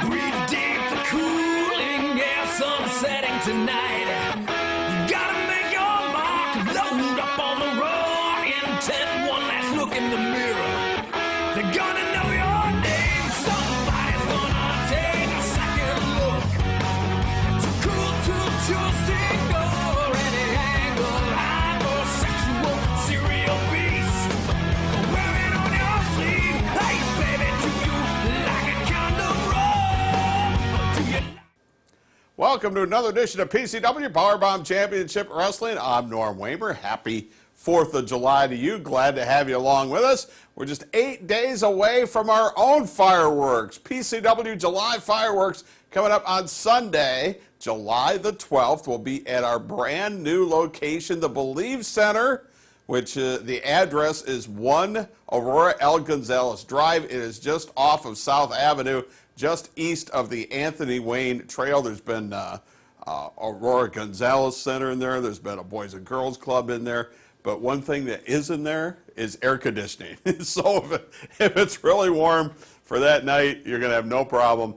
Breathe deep, the cooling air, sun setting tonight. You gotta make your mark, load up on the road, intent, one last look in the mirror. They're gonna know your name, somebody's gonna take a second look. Too cool to choose, ignore any angle, hypersexual serial beast. Wear it on your sleeve, hey baby, do you like a condom roll? Do you? Welcome to another edition of PCW Powerbomb Championship Wrestling. I'm Norm Waymer. Happy 4th of July to you. Glad to have you along with us. We're just 8 days away from our own fireworks. PCW July fireworks coming up on Sunday, July the 12th. We'll be at our brand new location, the Believe Center, which the address is 1 Aurora L. Gonzalez Drive. It is just off of South Avenue, just east of the Anthony Wayne Trail. There's been Aurora Gonzalez Center in there. There's been a Boys and Girls Club in there. But one thing that is in there is air conditioning. So if it's really warm for that night, you're going to have no problem.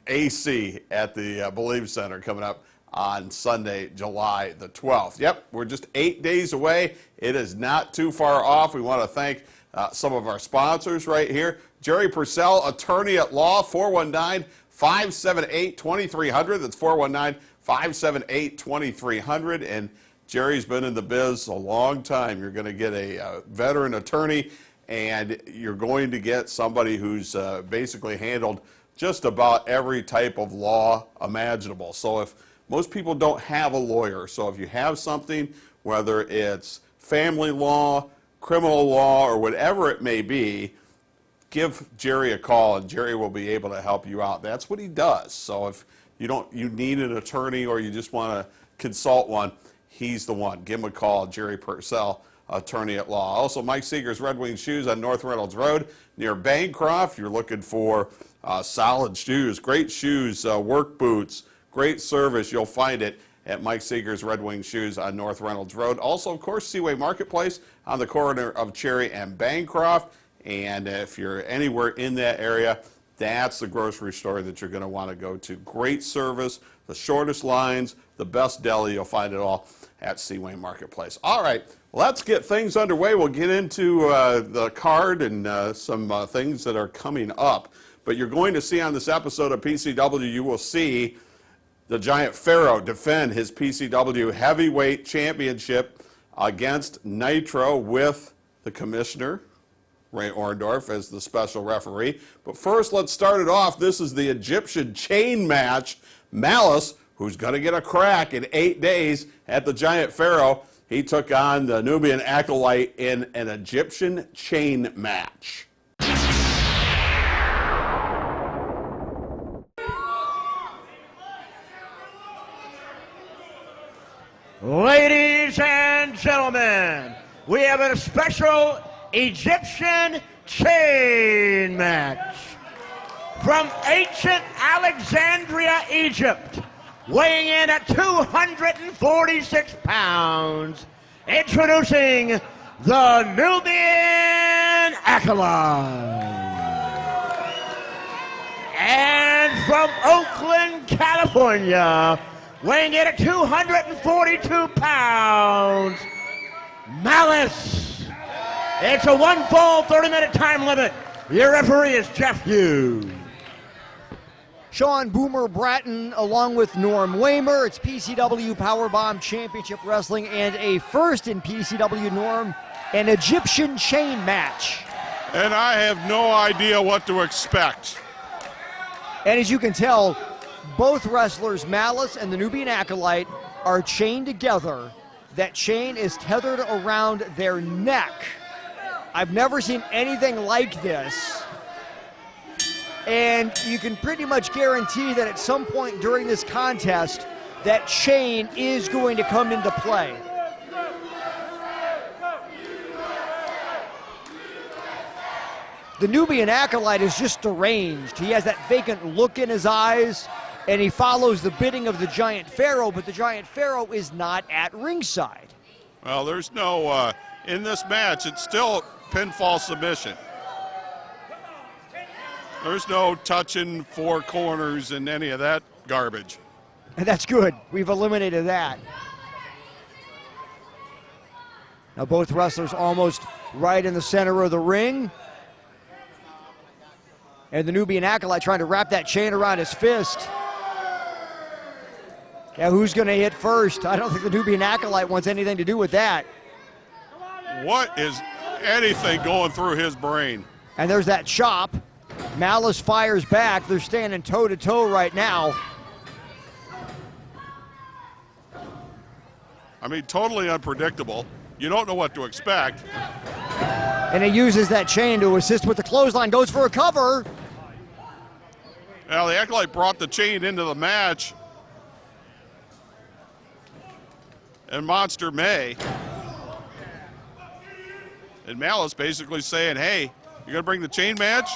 AC at the Believe Center coming up on Sunday, July the 12th. Yep, we're just 8 days away. It is not too far off. We want to thank some of our sponsors right here. Jerry Purcell, attorney at law, 419-578-2300. That's 419-578-2300. And Jerry's been in the biz a long time. You're going to get a veteran attorney, and you're going to get somebody who's basically handled just about every type of law imaginable. So if most people don't have a lawyer, so if you have something, whether it's family law, criminal law, or whatever it may be, give Jerry a call, and Jerry will be able to help you out. That's what he does. So if you need an attorney or you just want to consult one, he's the one. Give him a call, Jerry Purcell, attorney at law. Also, Mike Seeger's Red Wing Shoes on North Reynolds Road near Bancroft. You're looking for solid shoes, great shoes, work boots, great service. You'll find it at Mike Seeger's Red Wing Shoes on North Reynolds Road. Also, of course, Seaway Marketplace on the corner of Cherry and Bancroft. And if you're anywhere in that area, that's the grocery store that you're going to want to go to. Great service, the shortest lines, the best deli. You'll find it all at Seaway Marketplace. All right, let's get things underway. We'll get into the card and some things that are coming up. But you're going to see on this episode of PCW, you will see the Giant Pharaoh defend his PCW Heavyweight Championship against Nitro with the commissioner, Ray Orndorff, as the special referee. But first, let's start it off. This is the Egyptian chain match. Malice, who's going to get a crack in 8 days at the Giant Pharaoh, he took on the Nubian Acolyte in an Egyptian chain match. Ladies and gentlemen, we have a special Egyptian chain match from ancient Alexandria, Egypt, weighing in at 246 pounds, introducing the Nubian Acolyte. And from Oakland, California, weighing in at 242 pounds, Malice. It's a one fall, 30-minute time limit. Your referee is Jeff Hughes. Sean Boomer Bratton along with Norm Waymer. It's PCW Powerbomb Championship Wrestling and a first in PCW, Norm, an Egyptian chain match. And I have no idea what to expect. And as you can tell, both wrestlers, Malice and the Nubian Acolyte, are chained together. That chain is tethered around their neck. I've never seen anything like this. And you can pretty much guarantee that at some point during this contest, that chain is going to come into play. The Nubian Acolyte is just deranged. He has that vacant look in his eyes, and he follows the bidding of the Giant Pharaoh, but the Giant Pharaoh is not at ringside. Well, there's no, in this match, it's still pinfall submission. There's no touching four corners and any of that garbage. And that's good. We've eliminated that. Now both wrestlers almost right in the center of the ring. And the Nubian Acolyte trying to wrap that chain around his fist. Yeah, who's going to hit first? I don't think the Nubian Acolyte wants anything to do with that. What is anything going through his brain? And there's that chop. Malice fires back. They're standing toe-to-toe right now. I mean, totally unpredictable. You don't know what to expect. And he uses that chain to assist with the clothesline. Goes for a cover. Now, the Acolyte brought the chain into the match. And Monster May. And Malice basically saying, hey, you're going to bring the chain match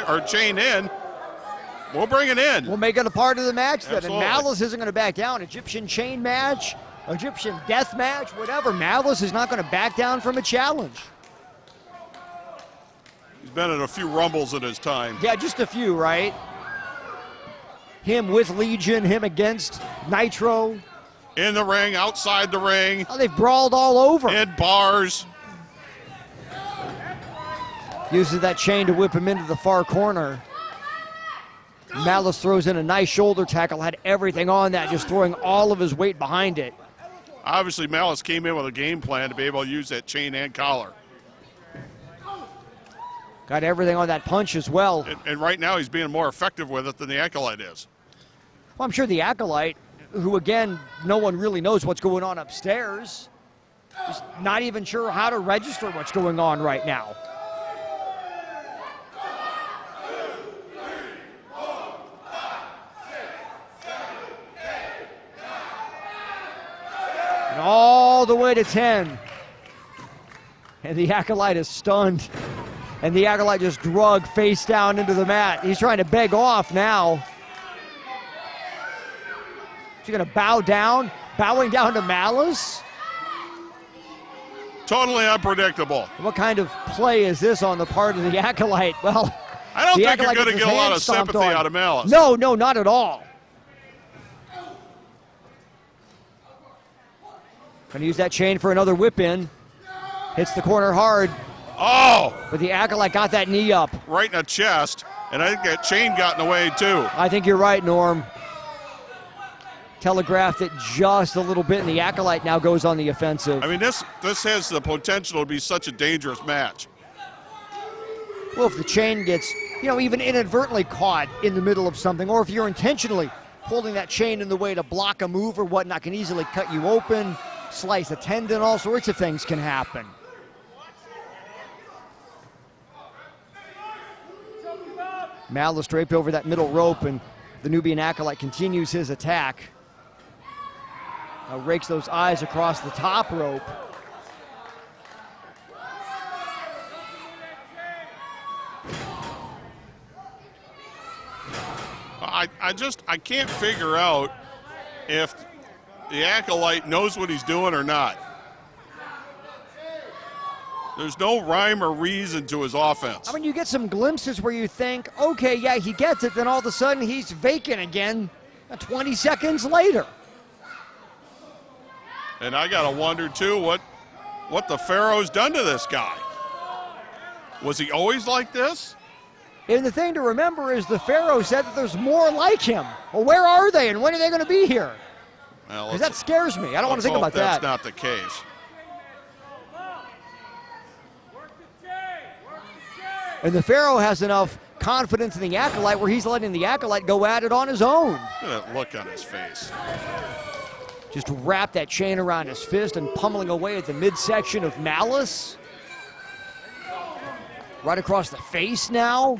or chain in? We'll bring it in. We'll make it a part of the match then. Absolutely. And Malice isn't going to back down. Egyptian chain match, Egyptian death match, whatever. Malice is not going to back down from a challenge. He's been in a few rumbles in his time. Yeah, just a few, right? Him with Legion, him against Nitro. In the ring, outside the ring, Oh, they've brawled all over. in bars. Uses that chain to whip him into the far corner. Malice throws in a nice shoulder tackle, had everything on that, just throwing all of his weight behind it. Obviously, Malice came in with a game plan to be able to use that chain and collar. Got everything on that punch as well. And right now, he's being more effective with it than the Acolyte is. Well, I'm sure the Acolyte, who again, no one really knows what's going on upstairs, is not even sure how to register what's going on right now. And all the way to 10. And the Acolyte is stunned. And the Acolyte just drug face down into the mat. He's trying to beg off now. Is he going to bow down? Bowing down to Malice? Totally unpredictable. What kind of play is this on the part of the Acolyte? Well, I don't the think you're Acolyte going to gets get a his lot hand of stomped sympathy on. out of Malice. No, not at all. Going to use that chain for another whip in. Hits the corner hard, Oh, but the Acolyte got that knee up. right in the chest. And I think that chain got in the way, too. I think you're right, Norm. Telegraphed it just a little bit, and the Acolyte now goes on the offensive. I mean, this has the potential to be such a dangerous match. Well, if the chain gets, even inadvertently caught in the middle of something, or if you're intentionally holding that chain in the way to block a move or whatnot, can easily cut you open, slice a tendon, all sorts of things can happen. Malice draped over that middle rope, and the Nubian Acolyte continues his attack. Now rakes those eyes across the top rope. I can't figure out if the Acolyte knows what he's doing or not. There's no rhyme or reason to his offense. I mean, you get some glimpses where you think, okay, yeah, he gets it, then all of a sudden he's vacant again 20 seconds later. And I got to wonder, too, what the Pharaoh's done to this guy. Was he always like this? And the thing to remember is the Pharaoh said that there's more like him. Well, where are they, and when are they going to be here? Well, Because that scares me. I don't want to think about that's that. not the case. And the Pharaoh has enough confidence in the Acolyte where he's letting the Acolyte go at it on his own. Look at that look on his face. Just wrap that chain around his fist and pummeling away at the midsection of Malice. Right across the face now.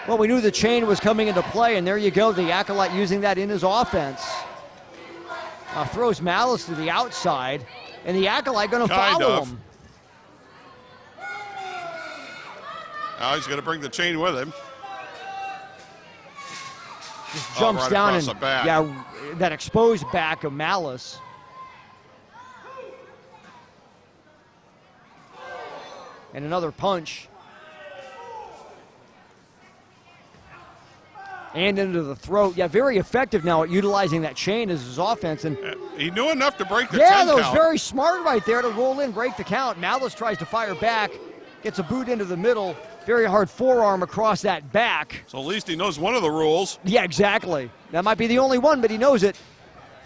Well, we knew the chain was coming into play, and there you go, the Acolyte using that in his offense. Throws Malice to the outside, and the Acolyte going to follow him. Now he's going to bring the chain with him. Just jumps right down across and the back. yeah, that exposed back of Malice. And another punch. And into the throat. Yeah, very effective now at utilizing that chain as his offense. And He knew enough to break the 10 yeah, count. that was very smart right there to roll in, break the count. Malice tries to fire back, gets a boot into the middle. Very hard forearm across that back. So at least he knows one of the rules. Yeah, exactly. That might be the only one, but he knows it.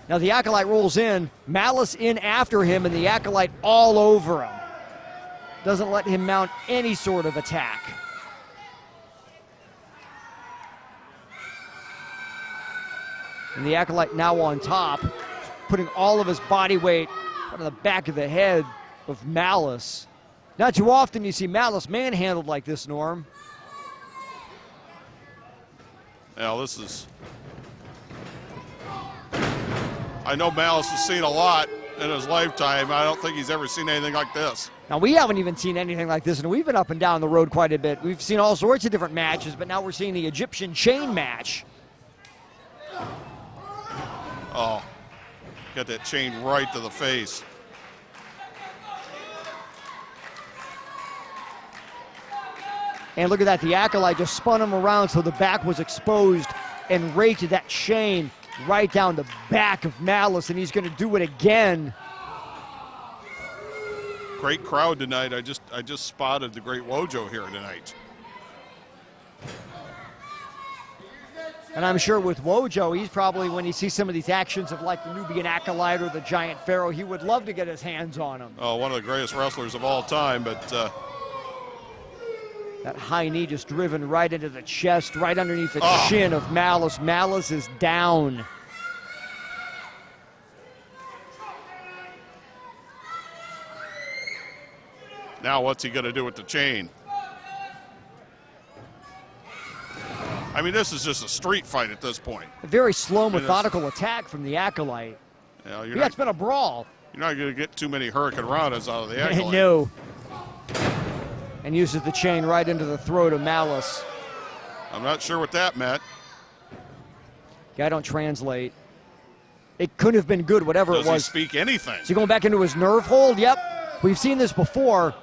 Now the Acolyte rolls in, Malice in after him, and the Acolyte all over him. Doesn't let him mount any sort of attack. And the Acolyte now on top, putting all of his body weight on the back of the head of Malice. Not too often you see Malice manhandled like this, Norm. Now this is... I know Malice has seen a lot in his lifetime. I don't think he's ever seen anything like this. Now, we haven't even seen anything like this, and we've been up and down the road quite a bit. We've seen all sorts of different matches, but now we're seeing the Egyptian chain match. Oh, got that chain right to the face. And look at that, the Acolyte just spun him around so the back was exposed and raked that chain right down the back of Malice, and he's going to do it again. Great crowd tonight. I just spotted the great Wojo here tonight. And I'm sure with Wojo, he's probably, when he sees some of these actions of like the Nubian Acolyte or the Giant Pharaoh, he would love to get his hands on him. Oh, one of the greatest wrestlers of all time, but that high knee just driven right into the chest, right underneath the chin of Malice. Malice is down. now what's he going to do with the chain? I mean, this is just a street fight at this point. A very slow, methodical attack from the Acolyte. You know, Yeah, it's been a brawl. You're not going to get too many Hurricane Ranas out of the Acolyte. No. And uses the chain right into the throat of Malice. I'm not sure what that meant. Yeah, I don't translate. It couldn't have been good, whatever Does it was. he speak anything? Is he going back into his nerve hold? Yep. We've seen this before.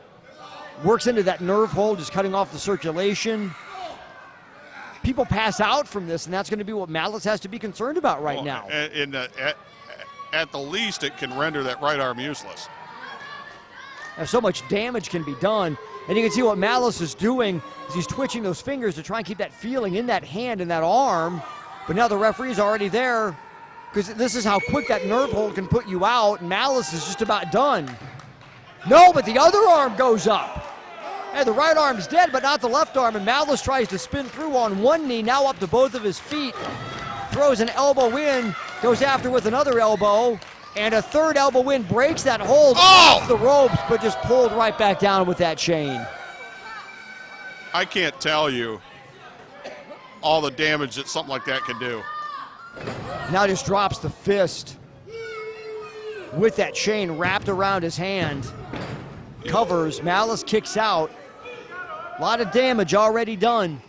Works into that nerve hold, just cutting off the circulation. People pass out from this, and that's going to be what Malice has to be concerned about right now. At the least, it can render that right arm useless. So much damage can be done. And you can see what Malice is doing is he's twitching those fingers to try and keep that feeling in that hand and that arm. But now the referee's already there, because this is how quick that nerve hold can put you out. And Malice is just about done. No, but the other arm goes up. Hey, the right arm's dead, but not the left arm. And Malice tries to spin through on one knee, now up to both of his feet. Throws an elbow in, goes after with another elbow. And a third elbow in, breaks that hold off the ropes, but just pulled right back down with that chain. I can't tell you all the damage that something like that can do. Now just drops the fist with that chain wrapped around his hand. Covers, Malice kicks out. A lot of damage already done.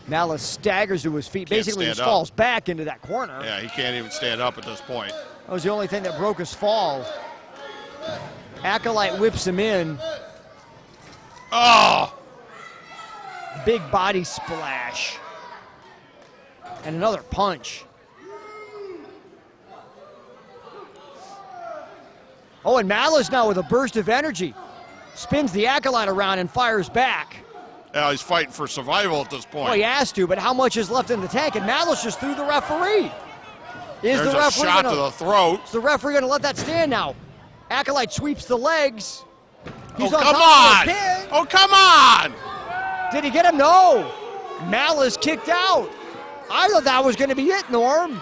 Malice staggers to his feet, basically just falls back into that corner. Yeah, he can't even stand up at this point. That was the only thing that broke his fall. Acolyte whips him in. Oh! Big body splash. And another punch. Oh, and Malice now with a burst of energy. Spins the Acolyte around and fires back. Now he's fighting for survival at this point. Well, he has to, but how much is left in the tank? And Malice just threw the referee. There's a shot to the throat. Is the referee going to let that stand now? Acolyte sweeps the legs. He's come top on! of the pin. Oh, come on! Did he get him? No. Malice kicked out. I thought that was going to be it, Norm.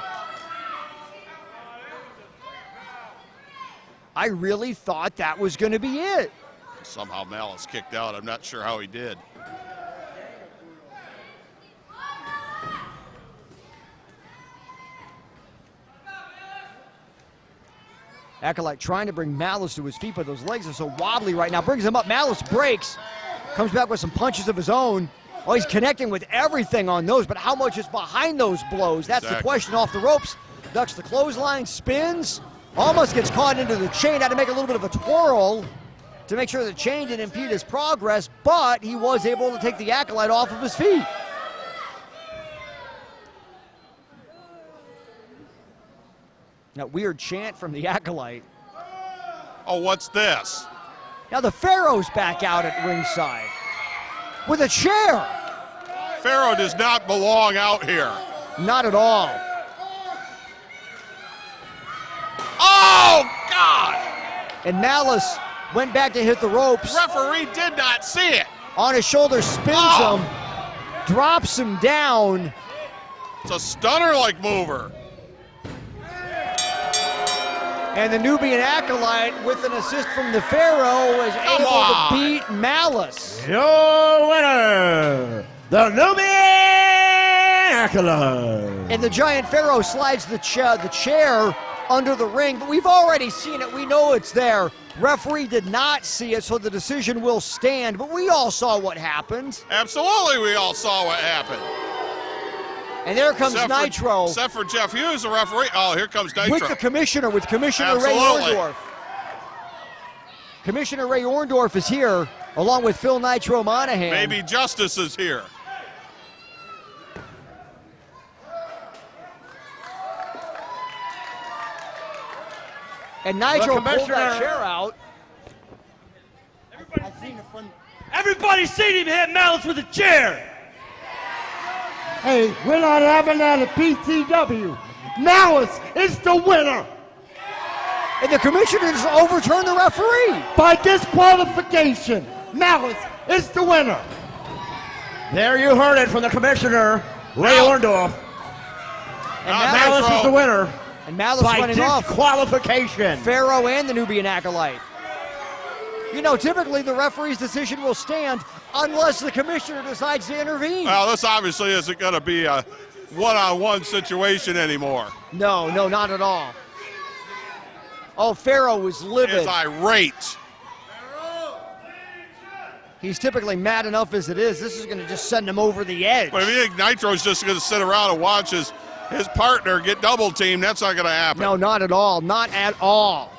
I really thought that was going to be it. Somehow Malice kicked out. I'm not sure how he did. Acolyte trying to bring Malice to his feet, but those legs are so wobbly right now. Brings him up. Malice breaks. Comes back with some punches of his own. Oh, he's connecting with everything on those, but how much is behind those blows? That's the question. Off the ropes. Ducks the clothesline, spins. Almost gets caught into the chain. Had to make a little bit of a twirl. to make sure that Chain didn't impede his progress, but he was able to take the Acolyte off of his feet. That weird chant from the Acolyte. Oh, what's this? Now the Pharaoh's back out at ringside with a chair. Pharaoh does not belong out here. Not at all. Oh, God! And Malice went back to hit the ropes. Referee did not see it. On his shoulder, spins Oh. him, drops him down. It's a stunner-like mover. And the Nubian Acolyte, with an assist from the Pharaoh, is Come able on. to beat Malice. Your winner, the Nubian Acolyte. And the Giant Pharaoh slides the chair under the ring, but we've already seen it. We know it's there. Referee did not see it, so the decision will stand, but we all saw what happened. Absolutely, we all saw what happened. And there comes Except Nitro except for Jeff Hughes, the referee. Oh, here comes Nitro. with the commissioner, with Commissioner Ray Absolutely. Orndorff. Commissioner Ray Orndorff is here, along with Phil Nitro Monahan. Maybe Justice is here. And Nitro pulled Commissioner- that chair out. Everybody seen him hit Malice with a chair. Hey, we're not having that at PCW. Malice is the winner And the commissioner just overturned the referee. by disqualification. Malice is the winner. There you heard it from the commissioner, Ray Out. Orndorff. And Malice Nitro. is the winner And Malice by running off disqualification. Pharaoh and the Nubian Acolyte. You know, typically the referee's decision will stand unless the commissioner decides to intervene. Well, this obviously isn't going to be a one-on-one situation anymore. No, not at all. Oh, Pharaoh was livid. Is irate. He's typically mad enough as it is. This is going to just send him over the edge. But if you think Nitro's just going to sit around and watch his partner get double teamed, that's not going to happen. No, not at all. Not at all.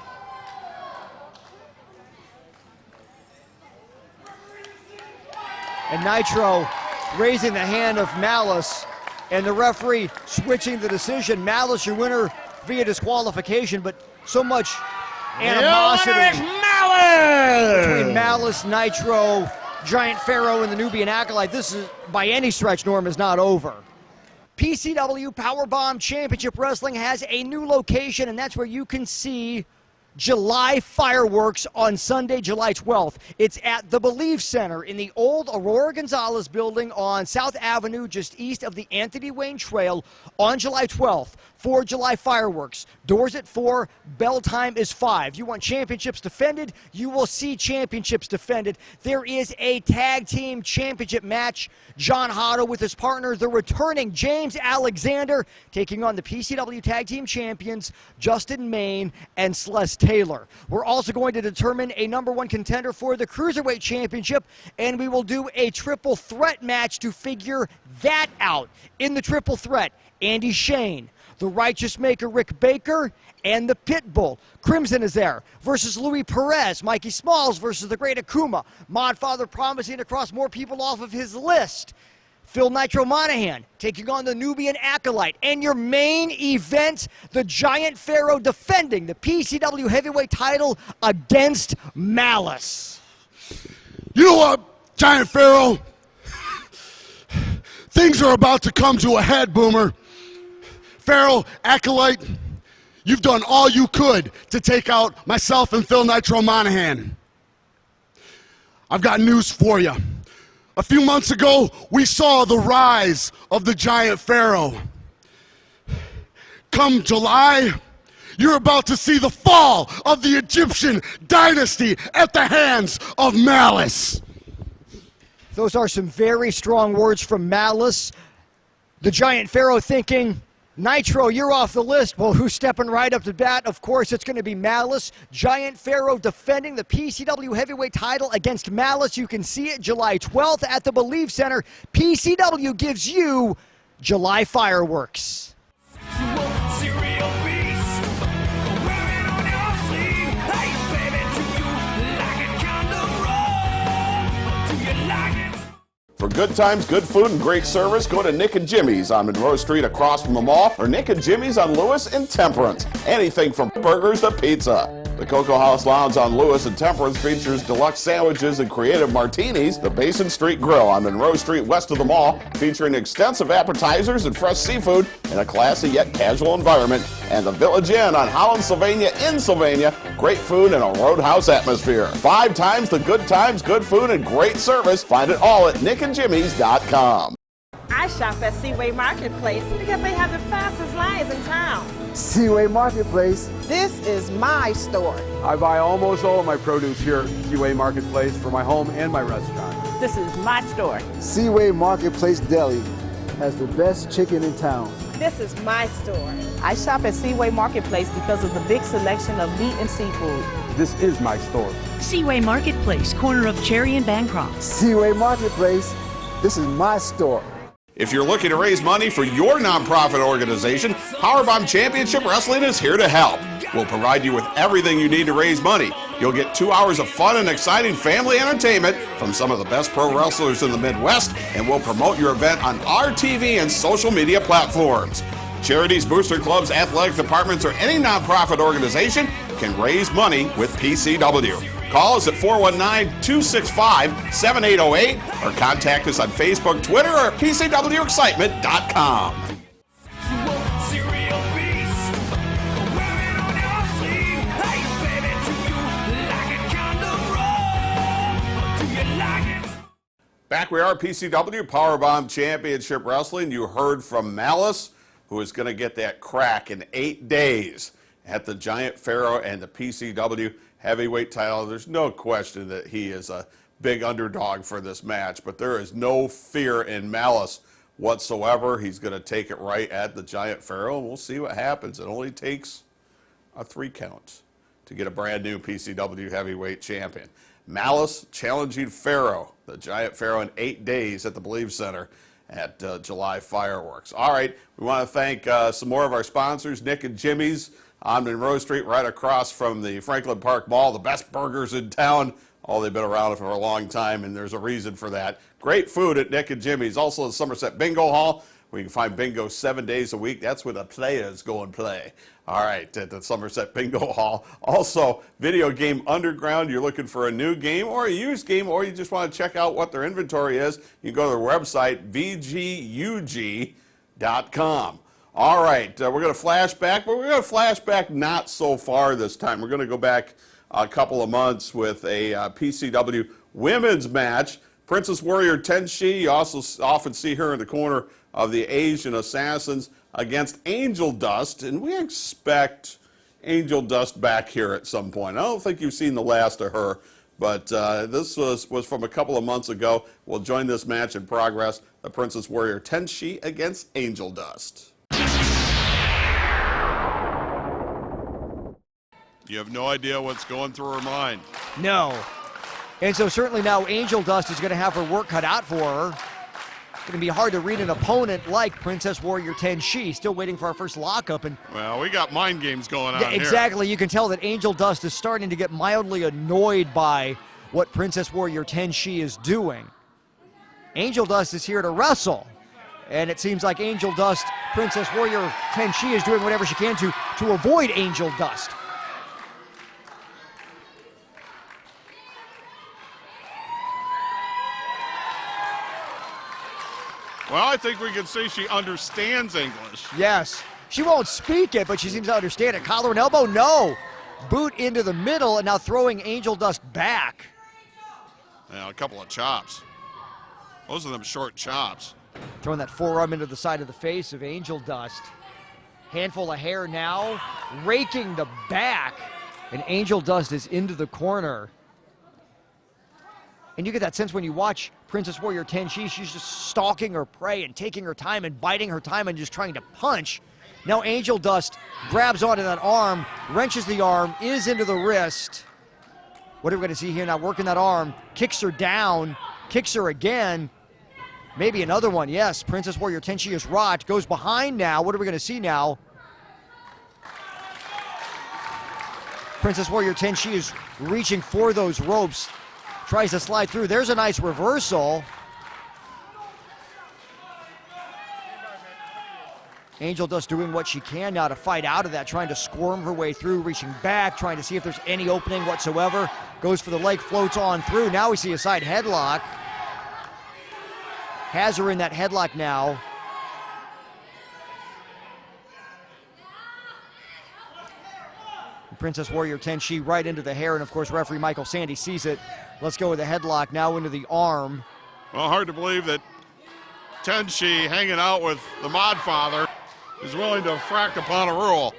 And Nitro raising the hand of Malice, and the referee switching the decision. Malice, your winner via disqualification, but so much animosity Your winner is Malice. between Malice, Nitro, Giant Pharaoh, and the Nubian Acolyte. This is, by any stretch, Norm, is not over. PCW Powerbomb Championship Wrestling has a new location, and that's where you can see July fireworks on Sunday, July 12th. It's at the Believe Center in the old Aurora Gonzalez building on South Avenue, just east of the Anthony Wayne Trail, on July 12th. 4 July fireworks. Doors at 4, bell time is 5. You want championships defended? You will see championships defended. There is a tag team championship match. John Hotto with his partner, the returning James Alexander, taking on the PCW Tag Team Champions, Justin Main and Celeste Taylor. We're also going to determine a #1 contender for the Cruiserweight Championship, and we will do a triple threat match to figure that out. In the triple threat, Andy Shane, the Righteous Maker Rick Baker, and the Pitbull. Crimson is there versus Louis Perez. Mikey Smalls versus the Great Akuma. Modfather promising to cross more people off of his list. Phil Nitro Monahan taking on the Nubian Acolyte. And your main event, the Giant Pharaoh defending the PCW Heavyweight title against Malice. You know what, Giant Pharaoh? Things are about to come to a head, Boomer. Pharaoh, Acolyte, you've done all you could to take out myself and Phil Nitro Monahan. I've got news for you. A few months ago, we saw the rise of the Giant Pharaoh. Come July, you're about to see the fall of the Egyptian dynasty at the hands of Malice. Those are some very strong words from Malice. The Giant Pharaoh thinking, Nitro, you're off the list. Well, who's stepping right up to bat? Of course, it's going to be Malice. Giant Pharaoh defending the PCW Heavyweight title against Malice. You can see it July 12th at the Believe Center. PCW gives you July fireworks. Cereal beast, wear it on your sleeve. Hey, baby, do you like it? Come good times, good food, and great service, go to Nick and Jimmy's on Monroe Street across from the mall, or Nick and Jimmy's on Lewis and Temperance. Anything from burgers to pizza. The Cocoa House Lounge on Lewis and Temperance features deluxe sandwiches and creative martinis. The Basin Street Grill on Monroe Street west of the mall, featuring extensive appetizers and fresh seafood in a classy yet casual environment. And the Village Inn on Holland, Sylvania in Sylvania. Great food and a roadhouse atmosphere. 5 times the good times, good food, and great service. Find it all at nickandjimmys.com. I shop at Seaway Marketplace because they have the fastest lines in town. Seaway Marketplace. This is my store. I buy almost all of my produce here at Seaway Marketplace for my home and my restaurant. This is my store. Seaway Marketplace Deli has the best chicken in town. This is my store. I shop at Seaway Marketplace because of the big selection of meat and seafood. This is my store. Seaway Marketplace, corner of Cherry and Bancroft. Seaway Marketplace. This is my store. If you're looking to raise money for your nonprofit organization, Powerbomb Championship Wrestling is here to help. We'll provide you with everything you need to raise money. You'll get 2 hours of fun and exciting family entertainment from some of the best pro wrestlers in the Midwest, and we'll promote your event on our TV and social media platforms. Charities, booster clubs, athletic departments, or any nonprofit organization can raise money with PCW. Call us at 419-265-7808 or contact us on Facebook, Twitter, or PCWExcitement.com. Serial beast, wearing on your sleeve. Hey, baby, do you like it kind of rough? Do you like it? Back we are, PCW Powerbomb Championship Wrestling. You heard from Malice, who is going to get that crack in 8 days at the Giant Pharaoh and the PCW heavyweight title. There's no question that he is a big underdog for this match, but there is no fear in Malice whatsoever. He's going to take it right at the Giant Pharaoh, and we'll see what happens. It only takes a 3 count to get a brand new PCW heavyweight champion. Malice challenging Pharaoh, the Giant Pharaoh, in 8 days at the Believe Center at July Fireworks. All right, we want to thank some more of our sponsors, Nick and Jimmy's on Monroe Street, right across from the Franklin Park Mall, the best burgers in town. Oh, they've been around for a long time, and there's a reason for that. Great food at Nick and Jimmy's. Also, the Somerset Bingo Hall, where you can find bingo 7 days a week. That's where the players go and play. All right, at the Somerset Bingo Hall. Also, Video Game Underground. You're looking for a new game or a used game, or you just want to check out what their inventory is, you can go to their website, vgug.com. All right, we're going to flash back, but we're going to flash back not so far this time. We're going to go back a couple of months with a PCW women's match. Princess Warrior Tenshi, you also often see her in the corner of the Asian Assassins, against Angel Dust, and we expect Angel Dust back here at some point. I don't think you've seen the last of her, but this was from a couple of months ago. We'll join this match in progress, the Princess Warrior Tenshi against Angel Dust. You have no idea what's going through her mind. No. And so certainly now Angel Dust is going to have her work cut out for her. It's going to be hard to read an opponent like Princess Warrior Tenshi. Still waiting for our first lockup. And well, we got mind games going on here. Exactly. You can tell that Angel Dust is starting to get mildly annoyed by what Princess Warrior Tenshi is doing. Angel Dust is here to wrestle. And it seems like Angel Dust, Princess Warrior Tenshi is doing whatever she can to avoid Angel Dust. Well, I think we can say she understands English. Yes. She won't speak it, but she seems to understand it. Collar and elbow, no. Boot into the middle, and now throwing Angel Dust back. Yeah, a couple of chops. Those are them short chops. Throwing that forearm into the side of the face of Angel Dust. Handful of hair now, raking the back, and Angel Dust is into the corner. And you get that sense when you watch Princess Warrior Tenshi, she's just stalking her prey and taking her time and biding her time and just trying to punch. Now Angel Dust grabs onto that arm, wrenches the arm, is into the wrist. What are we going to see here now? Working that arm, kicks her down, kicks her again. Maybe another one, yes. Princess Warrior Tenshi is rocked, goes behind now. What are we going to see now? Princess Warrior Tenshi is reaching for those ropes. Tries to slide through. There's a nice reversal. Angel Dust doing what she can now to fight out of that, trying to squirm her way through, reaching back, trying to see if there's any opening whatsoever. Goes for the leg, floats on through. Now we see a side headlock. Has her in that headlock now. Princess Warrior Tenshi right into the hair, and of course referee Michael Sandy sees it. Let's go with the headlock now into the arm. Well, hard to believe that Tenshi, hanging out with the Mod Father, is willing to frack upon a rule.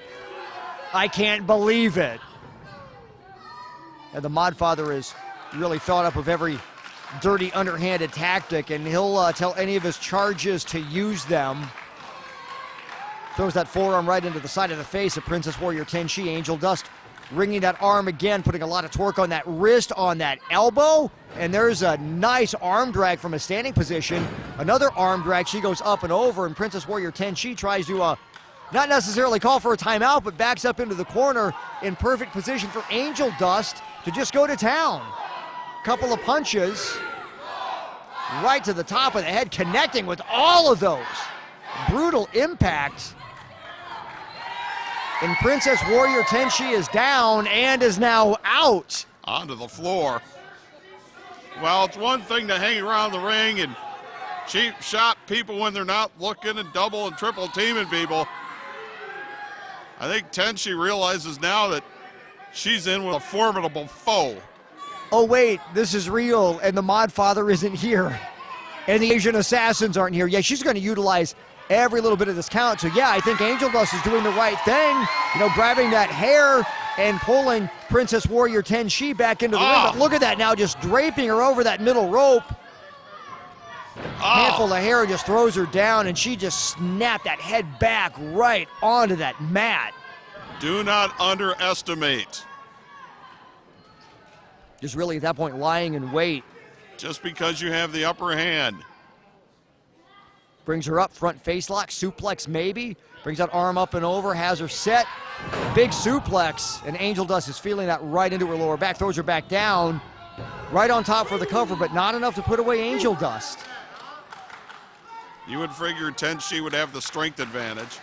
I can't believe it. And the Mod Father is really thought up of every dirty, underhanded tactic, and he'll tell any of his charges to use them. Throws that forearm right into the side of the face of Princess Warrior Tenshi. Angel Dust ringing that arm again, putting a lot of torque on that wrist, on that elbow. And there's a nice arm drag from a standing position. Another arm drag. She goes up and over, and Princess Warrior Tenshi tries to not necessarily call for a timeout, but backs up into the corner in perfect position for Angel Dust to just go to town. Couple of punches right to the top of the head, connecting with all of those. Brutal impact. And Princess Warrior Tenshi is down and is now out. Onto the floor. Well, it's one thing to hang around the ring and cheap shot people when they're not looking and double and triple teaming people. I think Tenshi realizes now that she's in with a formidable foe. Oh wait, this is real, and the Mod Father isn't here. And the Asian Assassins aren't here. Yeah, she's going to utilize every little bit of this count. So yeah, I think Angel Dust is doing the right thing. You know, grabbing that hair and pulling Princess Warrior Tenshi back into the ring. But look at that now, just draping her over that middle rope. Handful of hair just throws her down, and she just snapped that head back right onto that mat. Do not underestimate. Just really at that point lying in wait. Just because you have the upper hand. Brings her up, front face lock, suplex maybe. Brings that arm up and over, has her set. Big suplex, and Angel Dust is feeling that right into her lower back. Throws her back down, right on top for the cover, but not enough to put away Angel Dust. You would figure Tenshi would have the strength advantage.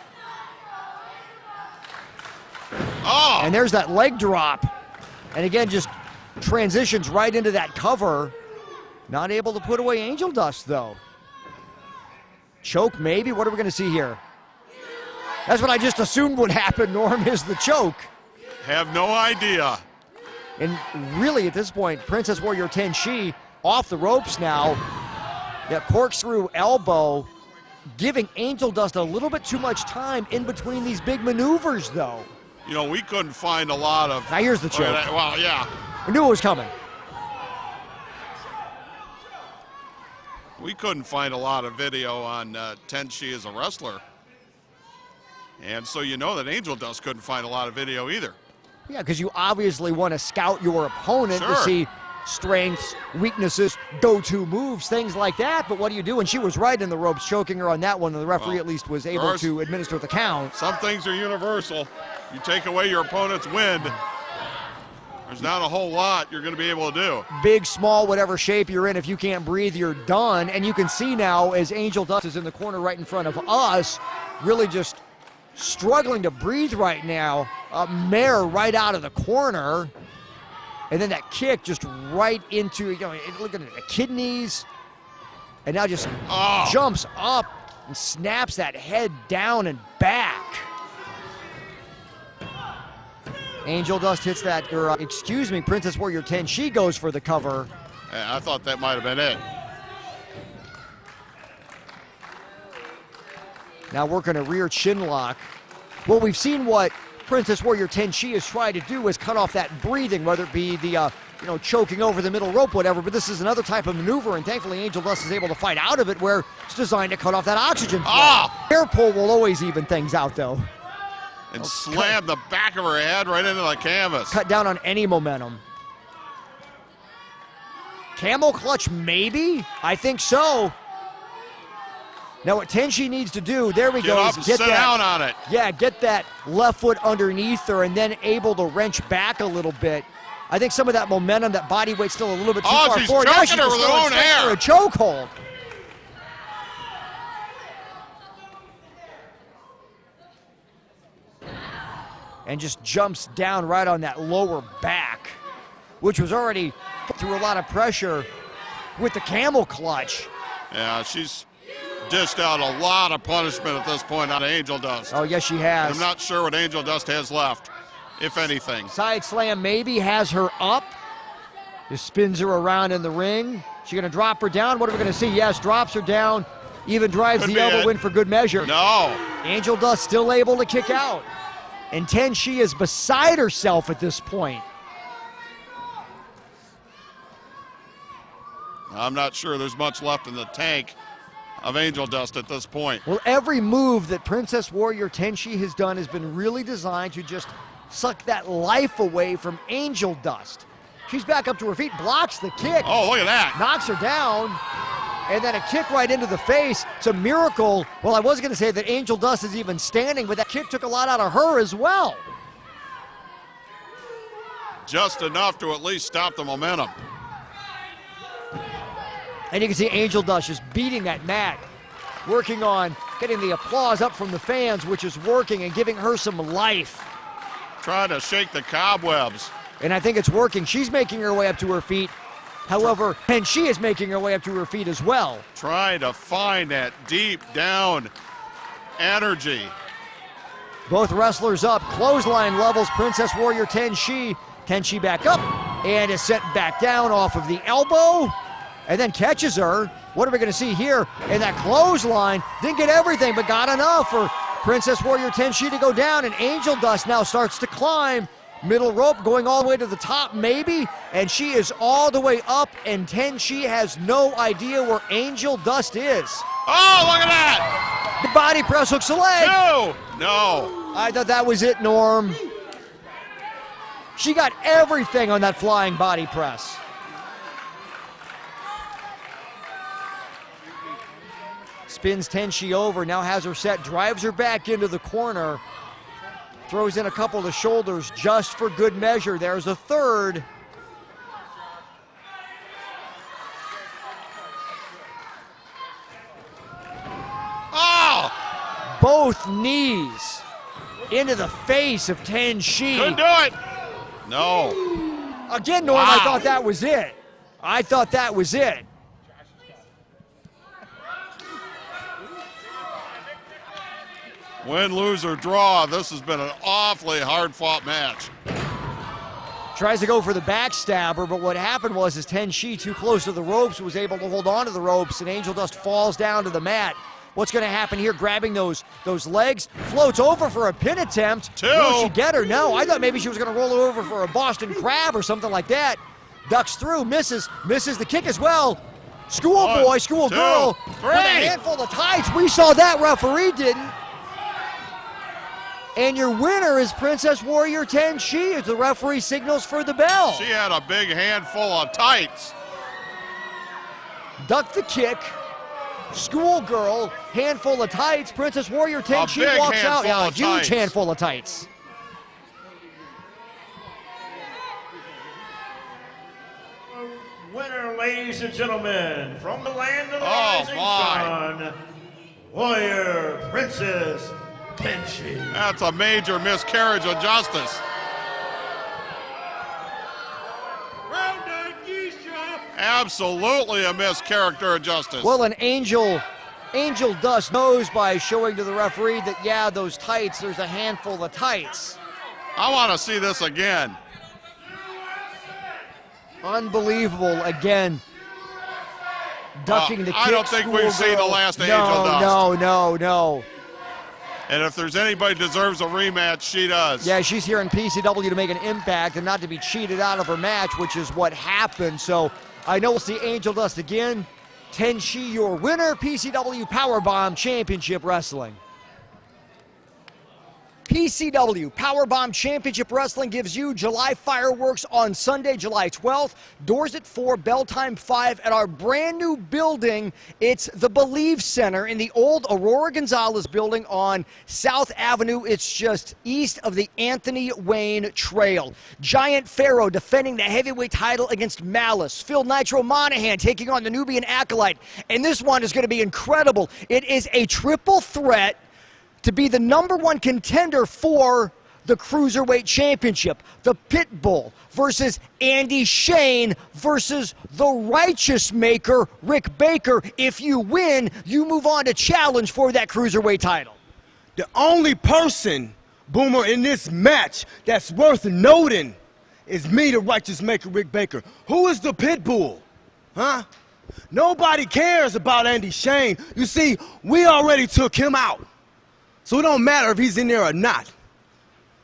Oh! And there's that leg drop. And again, just transitions right into that cover. Not able to put away Angel Dust, though. Choke, maybe? What are we going to see here? That's what I just assumed would happen, Norm, is the choke. Have no idea. And really, at this point, Princess Warrior Tenshi off the ropes now. That corkscrew elbow giving Angel Dust a little bit too much time in between these big maneuvers, though. You know, we couldn't find a lot of... Now here's the choke. Well, yeah. We knew it was coming. We couldn't find a lot of video on Tenshi as a wrestler. And so you know that Angel Dust couldn't find a lot of video either. Yeah, because you obviously want to scout your opponent to see strengths, weaknesses, go-to moves, things like that. But what do you do? And she was right in the ropes, choking her on that one, and the referee at least was able to administer the count. Some things are universal. You take away your opponent's wind, there's not a whole lot you're going to be able to do. Big, small, whatever shape you're in, if you can't breathe, you're done. And you can see now as Angel Dust is in the corner right in front of us, really just struggling to breathe right now. A mare right out of the corner. And then that kick just right into, you know, look at the kidneys. And now just jumps up and snaps that head down and back. Angel Dust hits that, or excuse me, Princess Warrior Tenshi goes for the cover. I thought that might have been it. Now working a rear chin lock. Well, we've seen what Princess Warrior Tenshi has tried to do is cut off that breathing, whether it be the, choking over the middle rope, whatever, but this is another type of maneuver, and thankfully Angel Dust is able to fight out of it where it's designed to cut off that oxygen flow. Air pull will always even things out, though. And slam the back of her head right into the canvas. Cut down on any momentum. Camel clutch, maybe? I think so. Now what Tenshi needs to do, there we go, is get down on it. Yeah, get that left foot underneath her and then able to wrench back a little bit. I think some of that momentum, that body weight's still a little bit too far she's forward. choking her with her own hair. A chokehold. and just jumps down right on that lower back, which was already put through a lot of pressure with the camel clutch. Yeah, she's dished out a lot of punishment at this point on Angel Dust. Oh, yes, she has. I'm not sure what Angel Dust has left, if anything. Side slam maybe has her up. Just spins her around in the ring. She gonna drop her down? What are we gonna see? Yes, drops her down. Even drives Could the be elbow it. in for good measure. No. Angel Dust still able to kick out. And Tenshi is beside herself at this point. I'm not sure there's much left in the tank of Angel Dust at this point. Well, every move that Princess Warrior Tenshi has done has been really designed to just suck that life away from Angel Dust. She's back up to her feet, blocks the kick. Oh, look at that. Knocks her down, and then a kick right into the face. It's a miracle. Well, I was going to say that Angel Dust is even standing, but that kick took a lot out of her as well. Just enough to at least stop the momentum. And you can see Angel Dust just beating that mat, working on getting the applause up from the fans, which is working and giving her some life. Trying to shake the cobwebs. And I think it's working. She's making her way up to her feet. However, and she is making her way up to her feet as well. Trying to find that deep down energy. Both wrestlers up. Clothesline levels Princess Warrior Tenshi. Tenshi back up and is sent back down off of the elbow and then catches her. What are we going to see here? And that clothesline didn't get everything, but got enough for Princess Warrior Tenshi to go down, and Angel Dust now starts to climb. Middle rope going all the way to the top, maybe, and she is all the way up, and Tenshi has no idea where Angel Dust is. Oh, look at that! The body press hooks the leg. No. I thought that was it, Norm. She got everything on that flying body press. Spins Tenshi over, now has her set, drives her back into the corner. Throws in a couple of shoulders just for good measure. There's a third. Oh! Both knees into the face of Tenshi. Couldn't do it. No. Again, Norm, Wow. I thought that was it. I thought that was it. Win, lose, or draw, this has been an awfully hard-fought match. Tries to go for the backstabber, but what happened was Tenshi, too close to the ropes, was able to hold on to the ropes, and Angel Dust falls down to the mat. What's going to happen here? Grabbing those legs, floats over for a pin attempt. Two. Will she get her? No, I thought maybe she was going to roll her over for a Boston Crab or something like that. Ducks through, misses the kick as well. Schoolboy, schoolgirl, with a handful of tights. We saw that, referee didn't. And your winner is Princess Warrior Tenshi as the referee signals for the bell. She had a big handful of tights. Duck the kick. Schoolgirl, handful of tights. Princess Warrior Tenshi walks out. Yeah, a huge handful of tights. Winner, ladies and gentlemen, from the land of the Oh, rising my. sun, Warrior Princess Tenshi. That's a major miscarriage of justice. Absolutely a mischaracter of justice. Well, an Angel Dust knows by showing to the referee that, yeah, those tights, there's a handful of tights. I want to see this again. Unbelievable. Again, ducking the kick. I don't think we've seen the last Angel Dust. No. And if there's anybody who deserves a rematch, she does. Yeah, she's here in PCW to make an impact and not to be cheated out of her match, which is what happened. So I know we'll see Angel Dust again. Tenshi, your winner, PCW Powerbomb Championship Wrestling. PCW Powerbomb Championship Wrestling gives you July fireworks on Sunday, July 12th. Doors at 4, bell time 5 at our brand new building. It's the Believe Center in the old Aurora Gonzalez building on South Avenue. It's just east of the Anthony Wayne Trail. Giant Pharaoh defending the heavyweight title against Malice. Phil Nitro Monahan taking on the Nubian Acolyte. And this one is going to be incredible. It is a triple threat to be the #1 contender for the Cruiserweight Championship. The Pitbull versus Andy Shane versus the Righteous Maker, Rick Baker. If you win, you move on to challenge for that Cruiserweight title. The only person, Boomer, in this match that's worth noting is me, the Righteous Maker, Rick Baker. Who is the Pitbull? Huh? Nobody cares about Andy Shane. You see, we already took him out. So it don't matter if he's in there or not.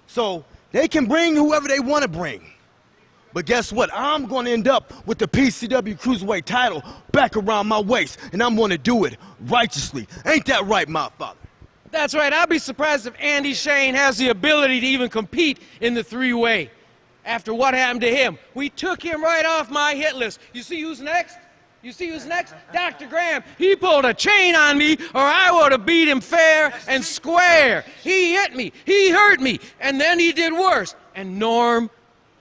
So they can bring whoever they want to bring. But guess what? I'm going to end up with the PCW Cruiserweight title back around my waist, and I'm going to do it righteously. Ain't that right, my father? That's right. I'll be surprised if Andy Shane has the ability to even compete in the three-way. After what happened to him, we took him right off my hit list. You see who's next? You see who's next? Dr. Graham. He pulled a chain on me, or I would have beat him fair and square. He hit me. He hurt me. And then he did worse. And Norm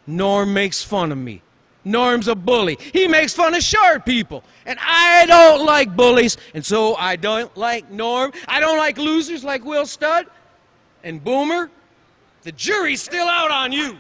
makes fun of me. Norm's a bully. He makes fun of short people. And I don't like bullies, and so I don't like Norm. I don't like losers like Will Studd. And Boomer, the jury's still out on you.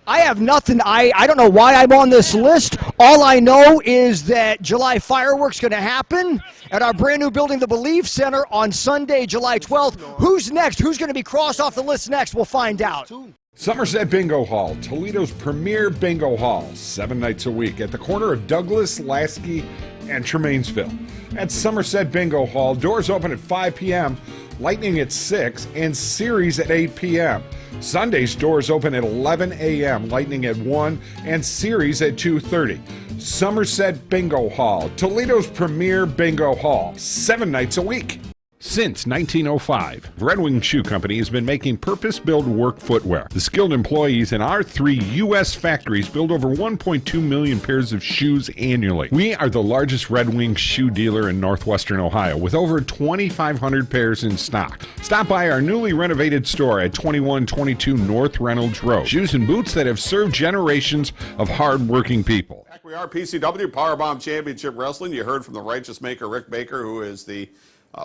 I have nothing. I don't know why I'm on this list. All I know is that July fireworks going to happen at our brand new building, the Believe Center, on Sunday, July 12th. Who's next? Who's going to be crossed off the list next? We'll find out. Somerset Bingo Hall, Toledo's premier bingo hall, 7 nights a week at the corner of Douglas, Lasky, and Tremainsville. At Somerset Bingo Hall, doors open at 5 p.m., Lightning at 6, and Series at 8 p.m. Sundays, doors open at 11 a.m., Lightning at 1, and Series at 2:30. Somerset Bingo Hall, Toledo's premier bingo hall, 7 nights a week. Since 1905, Red Wing Shoe Company has been making purpose-built work footwear. The skilled employees in our 3 U.S. factories build over 1.2 million pairs of shoes annually. We are the largest Red Wing shoe dealer in northwestern Ohio with over 2,500 pairs in stock. Stop by our newly renovated store at 2122 North Reynolds Road. Shoes and boots that have served generations of hard-working people. Back we are, PCW Powerbomb Championship Wrestling. You heard from the Righteous Maker, Rick Baker, who is the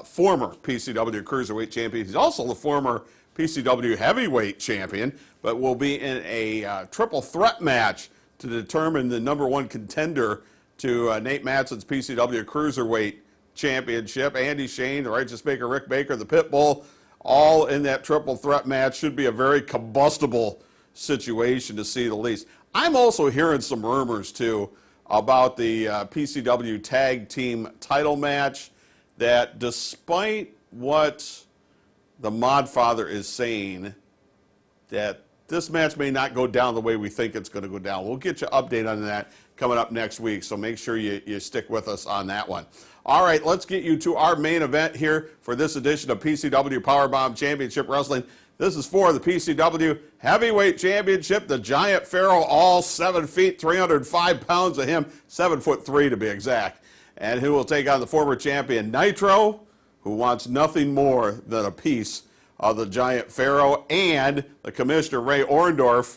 former PCW Cruiserweight Champion. He's also the former PCW Heavyweight Champion, but will be in a triple threat match to determine the #1 contender to Nate Matson's PCW Cruiserweight Championship. Andy Shane, the Righteous Maker, Rick Baker, the Pitbull, all in that triple threat match. Should be a very combustible situation, to say the least. I'm also hearing some rumors, too, about the PCW Tag Team title match, that despite what the Modfather is saying, that this match may not go down the way we think it's going to go down. We'll get you an update on that coming up next week, so make sure you stick with us on that one. All right, let's get you to our main event here for this edition of PCW Powerbomb Championship Wrestling. This is for the PCW Heavyweight Championship. The Giant Pharaoh, all 7 feet, 305 pounds of him, 7'3" to be exact. And who will take on the former champion Nitro, who wants nothing more than a piece of the Giant Pharaoh. And the commissioner, Ray Orndorff,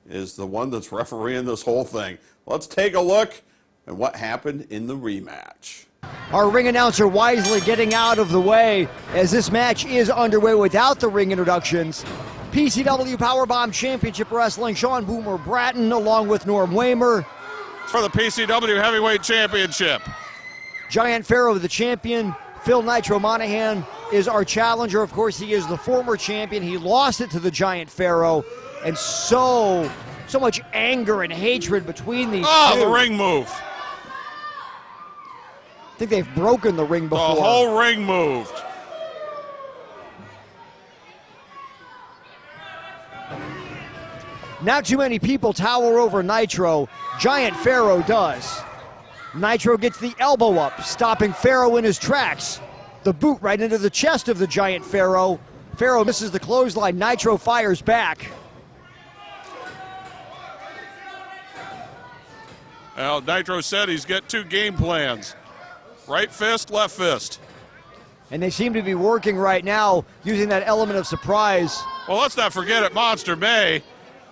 is the one that's refereeing this whole thing. Let's take a look at what happened in the rematch. Our ring announcer wisely getting out of the way as this match is underway without the ring introductions. PCW Powerbomb Championship Wrestling, Sean Boomer Bratton along with Norm Waymer. For the PCW Heavyweight Championship. Giant Pharaoh, the champion. Phil Nitro Monahan is our challenger. Of course, he is the former champion. He lost it to the Giant Pharaoh. And so much anger and hatred between these two. The ring moved. I think they've broken the ring before. The whole ring moved. Not too many people tower over Nitro. Giant Pharaoh does. Nitro gets the elbow up, stopping Pharaoh in his tracks. The boot right into the chest of the Giant Pharaoh. Pharaoh misses the clothesline. Nitro fires back. Well, Nitro said he's got 2 game plans. Right fist, left fist. And they seem to be working right now using that element of surprise. Well, let's not forget at Monster May,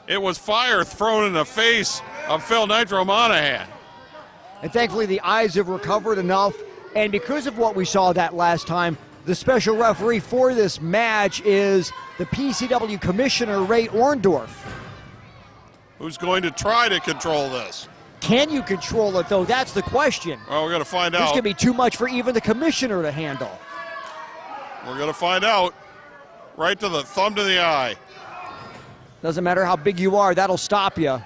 it was fire thrown in the face of Phil Nitro Monahan. And thankfully the eyes have recovered enough. And because of what we saw that last time, The special referee for this match is the PCW Commissioner, Ray Orndorff. Who's going to try to control this? Can you control it, though? That's the question. Well, we're going to find This out. could be too much for even the Commissioner to handle. We're going to find out. Right to the thumb to the eye. Doesn't matter how big you are, that'll stop you.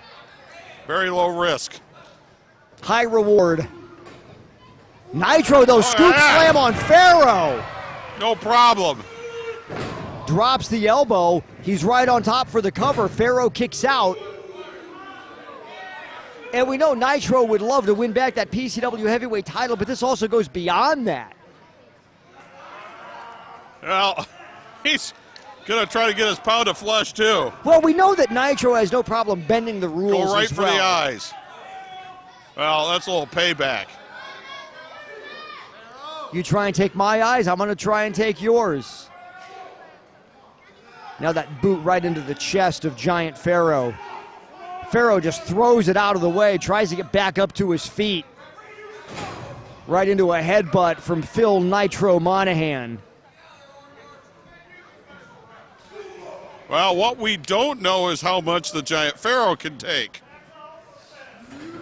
Very low risk. High reward. Nitro, though, scoop slam on Pharaoh. No problem. Drops the elbow. He's right on top for the cover. Pharaoh kicks out. And we know Nitro would love to win back that PCW heavyweight title, but this also goes beyond that. Well, he's going to try to get his pound of flesh, too. Well, we know that Nitro has no problem bending the rules. Go right as for well. the eyes. Well, that's a little payback. You try and take my eyes, I'm going to try and take yours. Now that boot right into the chest of Giant Pharaoh. Pharaoh just throws it out of the way, tries to get back up to his feet. Right into a headbutt from Phil Nitro Monahan. Well, what we don't know is how much the Giant Pharaoh can take.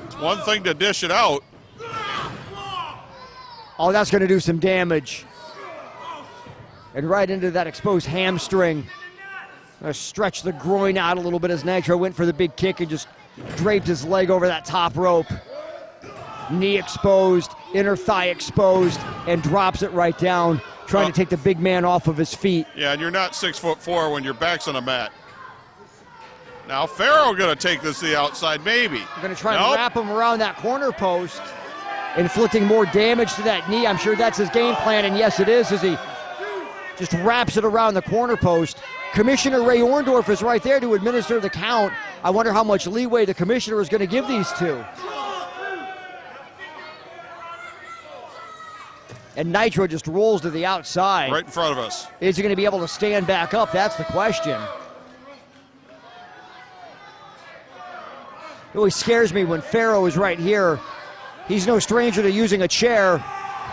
It's one thing to dish it out. Oh, that's going to do some damage. And right into that exposed hamstring. Gonna stretch the groin out a little bit as Nitro went for the big kick and just draped his leg over that top rope. Knee exposed, inner thigh exposed, and drops it right down, trying to take the big man off of his feet. Yeah, and you're not 6'4" when your back's on a mat. Now Pharaoh gonna take this to the outside, maybe. We're gonna try and wrap him around that corner post, inflicting more damage to that knee. I'm sure that's his game plan, and yes, it is, as he just wraps it around the corner post. Commissioner Ray Orndorff is right there to administer the count. I wonder how much leeway the commissioner is going to give these two. And Nitro just rolls to the outside. Right in front of us. Is he going to be able to stand back up? That's the question. It always scares me when Pharaoh is right here. He's no stranger to using a chair.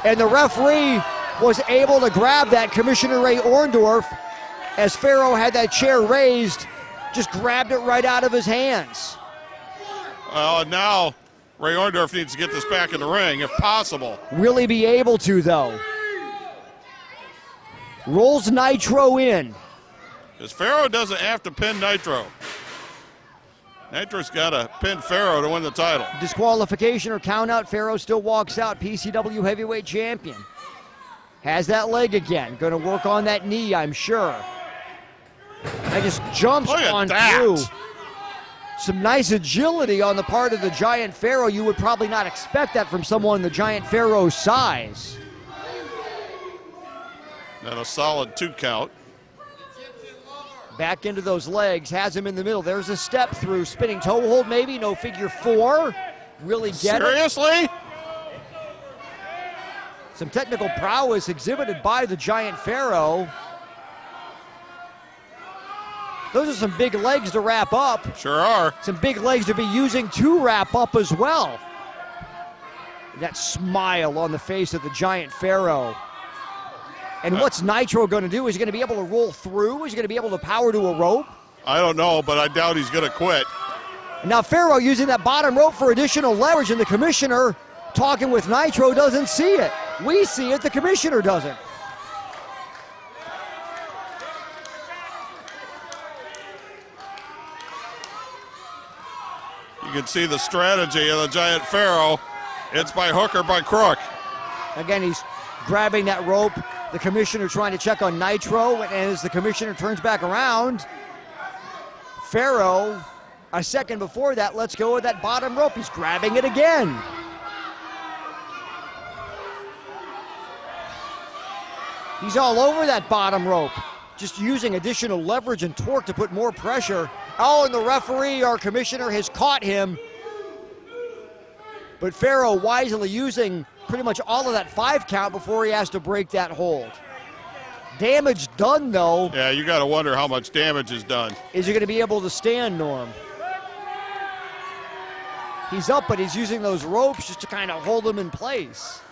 And the referee was able to grab that, Commissioner Ray Orndorff, as Pharaoh had that chair raised, just grabbed it right out of his hands. Well, and now Ray Orndorff needs to get this back in the ring, if possible. Will he be able to, though? Rolls Nitro in. Because Pharaoh doesn't have to pin Nitro. Nitro's got to pin Pharaoh to win the title. Disqualification or count out, Pharaoh still walks out, PCW heavyweight champion. Has that leg again. Going to work on that knee, I'm sure. And just jumps on through. Some nice agility on the part of the Giant Pharaoh. You would probably not expect that from someone the Giant Pharaoh's size. And a solid 2 count. Back into those legs, has him in the middle. There's a step through, spinning toe hold maybe, no figure 4. Really get it. Seriously? Some technical prowess exhibited by the Giant Pharaoh. Those are some big legs to wrap up. Sure are. Some big legs to be using to wrap up as well. That smile on the face of the Giant Pharaoh. And what's Nitro going to do? Is he going to be able to roll through? Is he going to be able to power to a rope? I don't know, but I doubt he's going to quit. And now Pharaoh using that bottom rope for additional leverage, and the commissioner talking with Nitro doesn't see it. We see it, the commissioner doesn't. You can see the strategy of the Giant Pharaoh. It's by hook or by crook. Again, he's grabbing that rope. The commissioner trying to check on Nitro, and as the commissioner turns back around, Pharaoh, a second before that, lets go of that bottom rope. He's grabbing it again. He's all over that bottom rope, just using additional leverage and torque to put more pressure. Oh, and the referee, our commissioner, has caught him. But Pharaoh wisely using pretty much all of that 5 count before he has to break that hold. Damage done, though. Yeah, you got to wonder how much damage is done. Is he going to be able to stand, Norm? He's up, but he's using those ropes just to kind of hold him in place.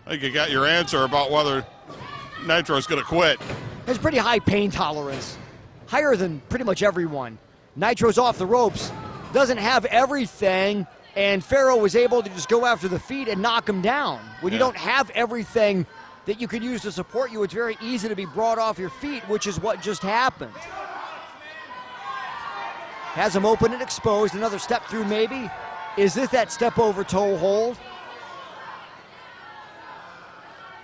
I think you got your answer about whether Nitro's going to quit. Has pretty high pain tolerance, higher than pretty much everyone. Nitro's off the ropes, doesn't have everything, and Pharaoh was able to just go after the feet and knock him down. When you don't have everything that you could use to support you, it's very easy to be brought off your feet, which is what just happened. Has him open and exposed, another step through maybe. Is this that step over toe hold?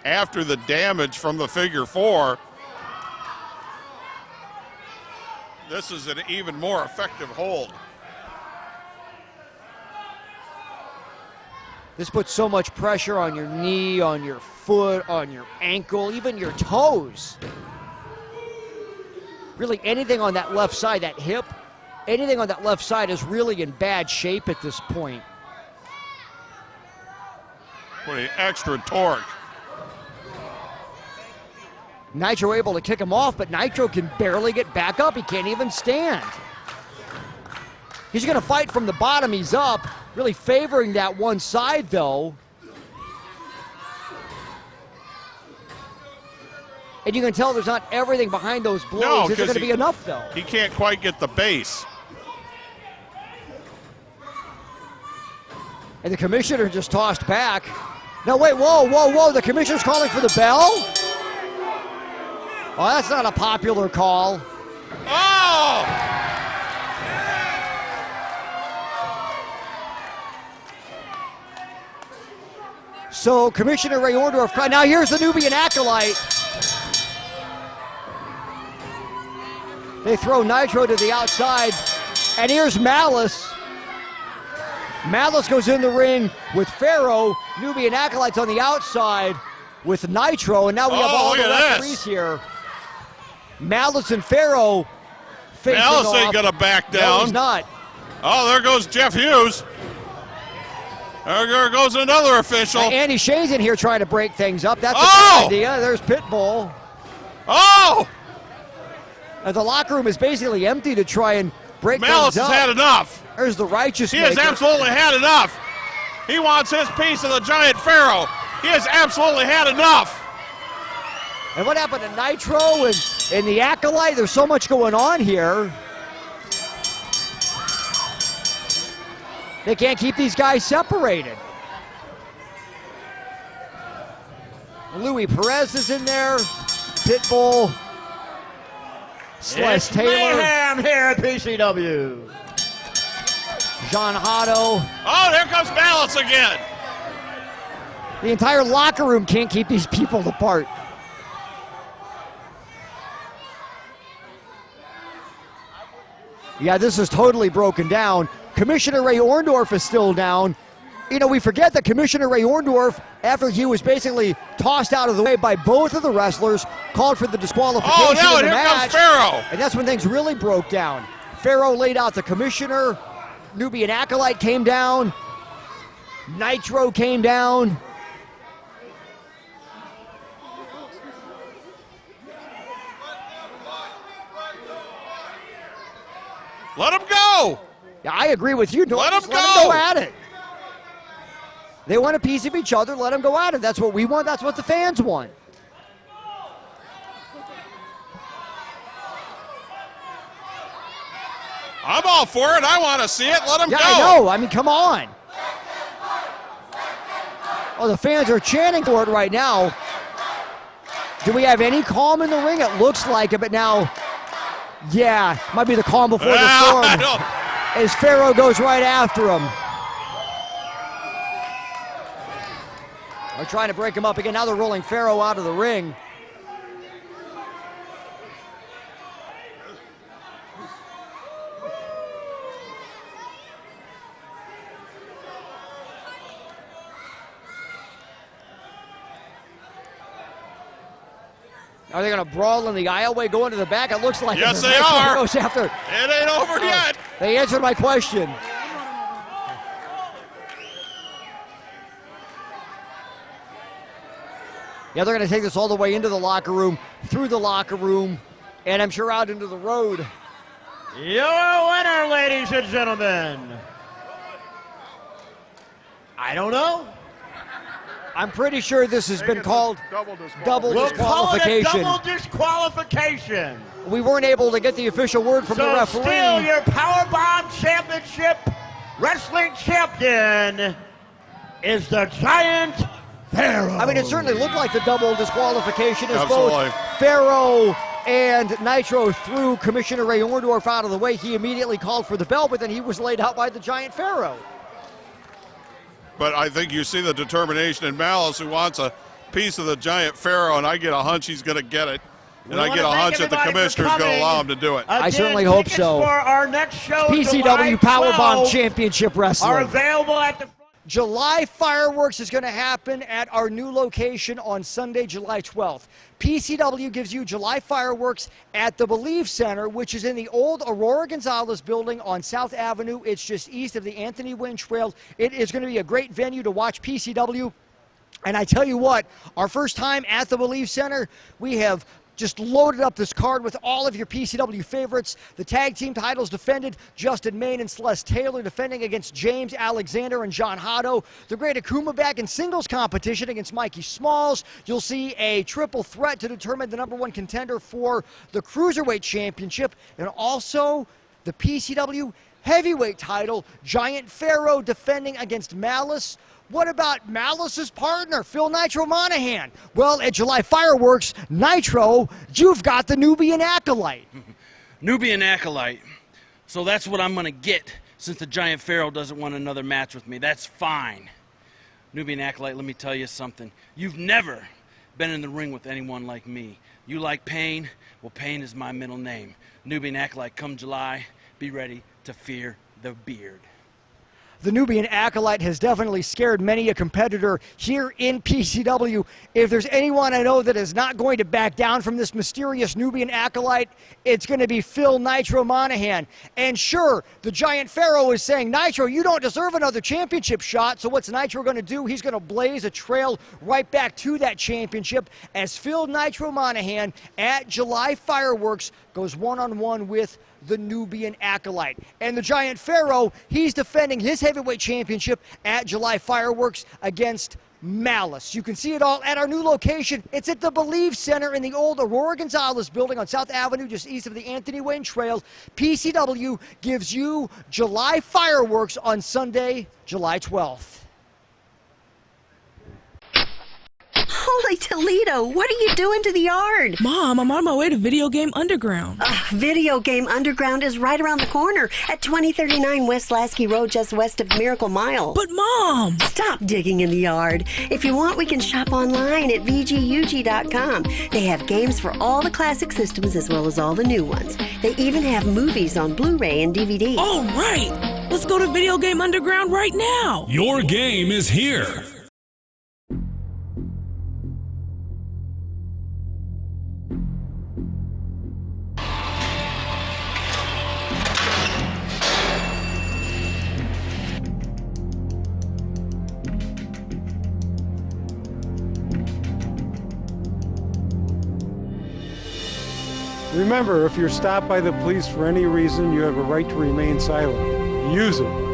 After the damage from the figure four, this is an even more effective hold. This puts so much pressure on your knee, on your foot, on your ankle, even your toes. Really anything on that left side, that hip, anything on that left side is really in bad shape at this point. Putting extra torque. Nitro able to kick him off, but Nitro can barely get back up. He can't even stand. He's going to fight from the bottom. He's up, really favoring that one side, though. And you can tell there's not everything behind those blows. No, Is it going to be enough, though? He can't quite get the base. And the commissioner just tossed back. No, wait, whoa, whoa, whoa. The commissioner's calling for the bell? Oh, that's not a popular call. Oh! So Commissioner Ray Orndorff, now here's the Nubian Acolyte. They throw Nitro to the outside, and here's Malice. Malice goes in the ring with Pharaoh. Nubian Acolyte's on the outside with Nitro, and now we have all the referees here. Malice and Pharaoh facing Malice off. ain't gonna back down. No, he's not. Oh, there goes Jeff Hughes. There goes another official. Andy Shane's in here trying to break things up. That's a good idea. There's Pitbull. Oh! And the locker room is basically empty to try and break Malice things up. has had enough. There's the Righteous He has Maker. absolutely had enough. He wants his piece of the giant Pharaoh. He has absolutely had enough. And what happened to Nitro and the Acolyte? There's so much going on here. They can't keep these guys separated. Louis Perez is in there. Pitbull. Celeste It's Taylor. mayhem here at PCW. John Hotto. Oh, there comes Malice again. The entire locker room can't keep these people apart. Yeah, this is totally broken down. Commissioner Ray Orndorff is still down. You know, we forget that Commissioner Ray Orndorff, after he was basically tossed out of the way by both of the wrestlers, called for the disqualification Oh, no, in the and here match. comes Pharaoh. And that's when things really broke down. Pharaoh laid out the Commissioner. Nubian Acolyte came down. Nitro came down. Let him go. Yeah, I agree with you. Let Just them let them go. go at it. They want a piece of each other. Let them go at it. That's what we want. That's what the fans want. I'm all for it. I want to see it. Let him Yeah, go. I know. I mean, come on. Oh, the fans are chanting for it right now. Do we have any calm in the ring? It looks like it, but now, yeah, might be the calm before the I storm. don't- As Pharaoh goes right after him. They're trying to break him up again. Now they're rolling Pharaoh out of the ring. Are they going to brawl in the aisleway, go into the back? It looks like Yes, it. they are. Goes after. It ain't over yet. They answered my question. Yeah, they're going to take this all the way into the locker room, through the locker room, and I'm sure out into the road. Your winner, ladies and gentlemen. I don't know. I'm pretty sure this has been called double We'll call it a disqualification. double disqualification. We weren't able to get the official word from the So referee. still your Powerbomb Championship Wrestling Champion is the Giant Pharaoh. I mean, it certainly looked like the double disqualification as Absolutely. both Pharaoh and Nitro threw Commissioner Ray Orndorff out of the way. He immediately called for the bell, but then he was laid out by the Giant Pharaoh. But I think you see the determination in Malice, who wants a piece of the Giant Pharaoh, and I get a hunch he's going to get it. And I get a hunch that the commissioner's going to allow him to do it. I certainly hope so. For our next show, PCW July Powerbomb 12, Championship Wrestling are available at the July Fireworks is going to happen at our new location on Sunday, July 12th. PCW gives you July Fireworks at the Believe Center, which is in the old Aurora Gonzalez building on South Avenue. It's just east of the Anthony Wynn Trail. It is going to be a great venue to watch PCW. And I tell you what, our first time at the Believe Center, we have just loaded up this card with all of your PCW favorites. The tag team titles defended, Justin Main and Celeste Taylor defending against James Alexander and John Hotto. The Great Akuma back in singles competition against Mikey Smalls. You'll see a triple threat to determine the #1 contender for the Cruiserweight Championship, and also the PCW Heavyweight title, Giant Pharaoh defending against Malice. What about Malice's partner, Phil Nitro Monahan? Well, at July Fireworks, Nitro, you've got the Nubian Acolyte. Nubian Acolyte. So that's what I'm going to get since the Giant Pharaoh doesn't want another match with me. That's fine. Nubian Acolyte, let me tell you something. You've never been in the ring with anyone like me. You like pain? Well, pain is my middle name. Nubian Acolyte, come July, be ready to fear the beard. The Nubian Acolyte has definitely scared many a competitor here in PCW. If there's anyone I know that is not going to back down from this mysterious Nubian Acolyte, it's going to be Phil Nitro Monahan. And sure, the Giant Pharaoh is saying, Nitro, you don't deserve another championship shot. So what's Nitro going to do? He's going to blaze a trail right back to that championship as Phil Nitro Monahan at July Fireworks goes one-on-one with the Nubian Acolyte. And the Giant Pharaoh, he's defending his heavyweight championship at July Fireworks against Malice. You can see it all at our new location. It's at the Believe Center in the old Aurora Gonzalez building on South Avenue, just east of the Anthony Wayne Trail. PCW gives you July Fireworks on Sunday, July 12th. Holy Toledo, what are you doing to the yard? Mom, I'm on my way to Video Game Underground. Video Game Underground is right around the corner at 2039 West Lasky Road, just west of Miracle Mile. But Mom! Stop digging in the yard. If you want, we can shop online at VGUG.com. They have games for all the classic systems as well as all the new ones. They even have movies on Blu-ray and DVD. All right! Let's go to Video Game Underground right now! Your game is here. Remember, if you're stopped by the police for any reason, you have a right to remain silent. Use it.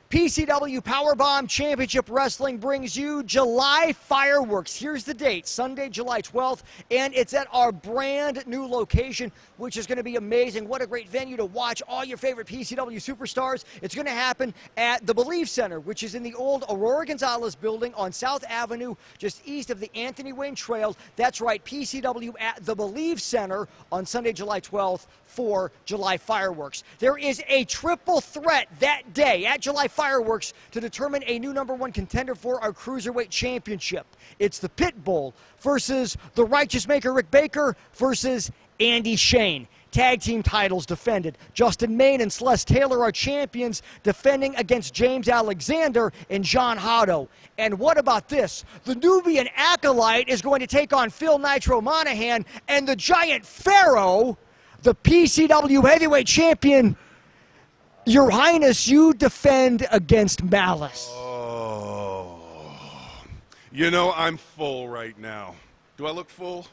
PCW Powerbomb Championship Wrestling brings you July Fireworks. Here's the date, Sunday, July 12th, and it's at our brand new location, which is going to be amazing. What a great venue to watch all your favorite PCW superstars. It's going to happen at the Believe Center, which is in the old Aurora Gonzalez building on South Avenue, just east of the Anthony Wayne Trail. That's right, PCW at the Believe Center on Sunday, July 12th for July Fireworks. There is a triple threat that day at July Fireworks to determine a new #1 contender for our Cruiserweight Championship. It's the Pitbull versus the Righteous Maker Rick Baker versus Andy Shane. Tag team titles defended. Justin Main and Celeste Taylor are champions, defending against James Alexander and John Hotto. And what about this? The Nubian Acolyte is going to take on Phil Nitro Monahan, and the Giant Pharaoh, the PCW Heavyweight Champion, Your Highness, you defend against Malice. Oh. You know, I'm full right now. Do I look full?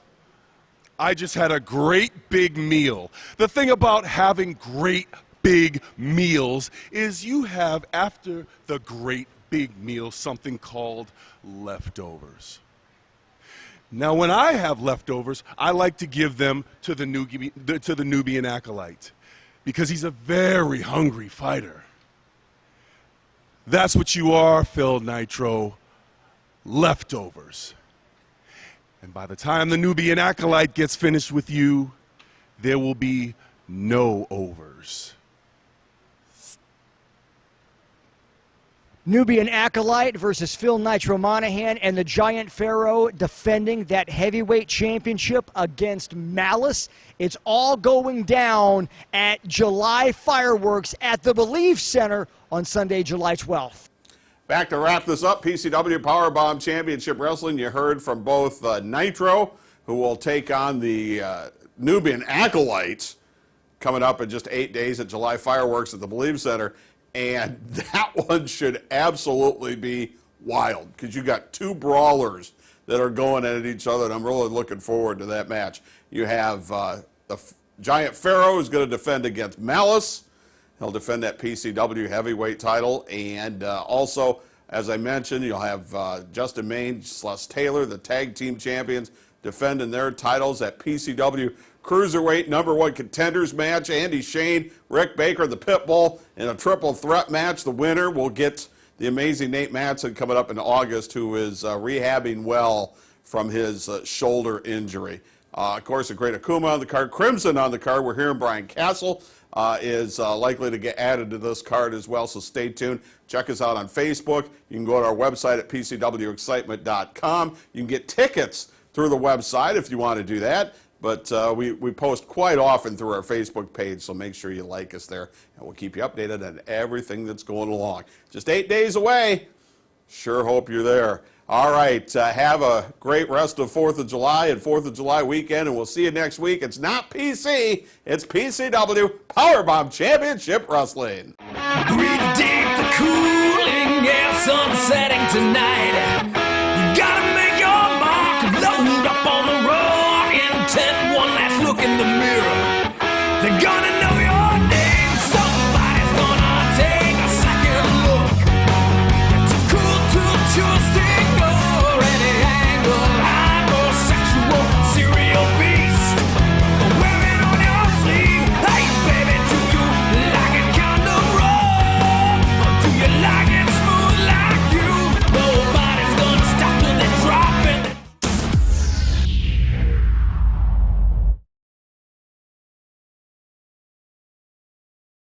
I just had a great big meal. The thing about having great big meals is you have, after the great big meal, something called leftovers. Now, when I have leftovers, I like to give them to the Nubian Acolyte because he's a very hungry fighter. That's what you are, Phil Nitro, leftovers. And by the time the Nubian Acolyte gets finished with you, there will be no overs. Nubian Acolyte versus Phil Nitro Monahan and the Giant Pharaoh defending that heavyweight championship against Malice. It's all going down at July Fireworks at the Believe Center on Sunday, July 12th. Back to wrap this up, PCW Powerbomb Championship Wrestling. You heard from both Nitro, who will take on the Nubian Acolyte coming up in just 8 days at July Fireworks at the Believe Center. And that one should absolutely be wild because you got two brawlers that are going at each other, and I'm really looking forward to that match. You have the Giant Pharaoh who's going to defend against Malice. He'll defend that PCW heavyweight title. And also, as I mentioned, you'll have Justin Maine, Celeste Taylor, the tag team champions, defending their titles at PCW Cruiserweight #1 contenders match. Andy Shane, Rick Baker, the Pitbull in a triple threat match. The winner will get the amazing Nate Matson coming up in August, who is rehabbing well from his shoulder injury. Of course, the Great Akuma on the card. Crimson on the card. We're hearing Brian Castle is likely to get added to this card as well, so stay tuned. Check us out on Facebook. You can go to our website at pcwexcitement.com. You can get tickets through the website if you want to do that. But we post quite often through our Facebook page, so make sure you like us there, and we'll keep you updated on everything that's going along. Just 8 days away. Sure hope you're there. All right, have a great rest of 4th of July and 4th of July weekend, and we'll see you next week. It's not PC, it's PCW Powerbomb Championship Wrestling. Breathe deep, the cooling air, sun setting tonight.